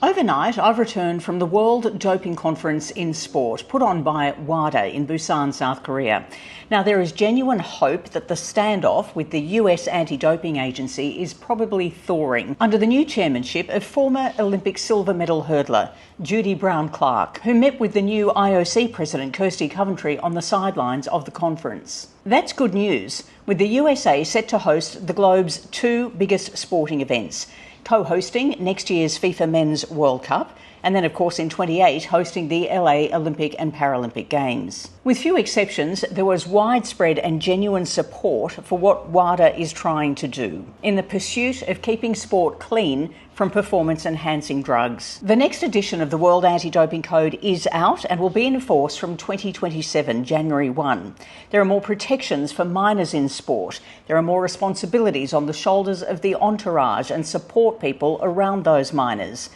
Overnight, I've returned from the World Doping Conference in Sport, put on by WADA in Busan, South Korea. Now, there is genuine hope that the standoff with the US anti-doping agency is probably thawing under the new chairmanship of former Olympic silver medal hurdler Judy Brown-Clark, who met with the new IOC president Kirsty Coventry on the sidelines of the conference. That's good news, with the USA set to host the globe's two biggest sporting events, co-hosting next year's FIFA Men's World Cup, and then, of course, in 28, hosting the LA Olympic and Paralympic Games. With few exceptions, there was widespread and genuine support for what WADA is trying to do in the pursuit of keeping sport clean from performance-enhancing drugs. The next edition of the World Anti-Doping Code is out and will be in force from 2027, January 1. There are more protections for minors in sport. There are more responsibilities on the shoulders of the entourage and support people around those minors.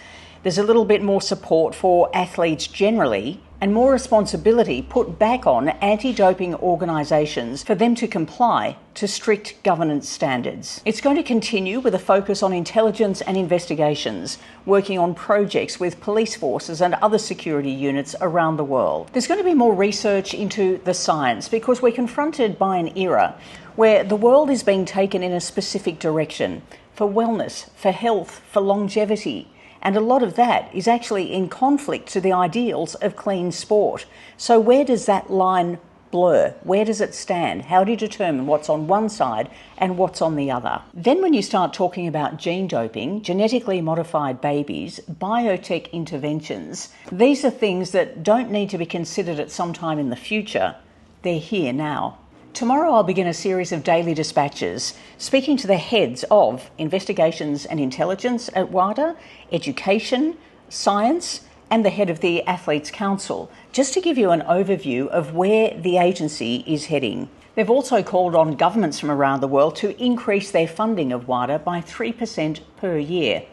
There's a little bit more support for athletes generally and more responsibility put back on anti-doping organisations for them to comply to strict governance standards. It's going to continue with a focus on intelligence and investigations, working on projects with police forces and other security units around the world. There's going to be more research into the science because we're confronted by an era where the world is being taken in a specific direction for wellness, for health, for longevity. And a lot of that is actually in conflict to the ideals of clean sport. So where does that line blur? Where does it stand? How do you determine what's on one side and what's on the other? Then when you start talking about gene doping, genetically modified babies, biotech interventions, these are things that don't need to be considered at some time in the future. They're here now. Tomorrow I'll begin a series of daily dispatches, speaking to the heads of investigations and intelligence at WADA, education, science, and the head of the Athletes Council, just to give you an overview of where the agency is heading. They've also called on governments from around the world to increase their funding of WADA by 3% per year.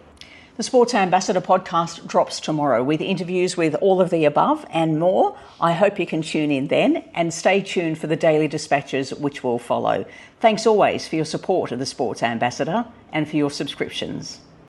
The Sports Ambassador podcast drops tomorrow with interviews with all of the above and more. I hope you can tune in then and stay tuned for the daily dispatches which will follow. Thanks always for your support of the Sports Ambassador and for your subscriptions.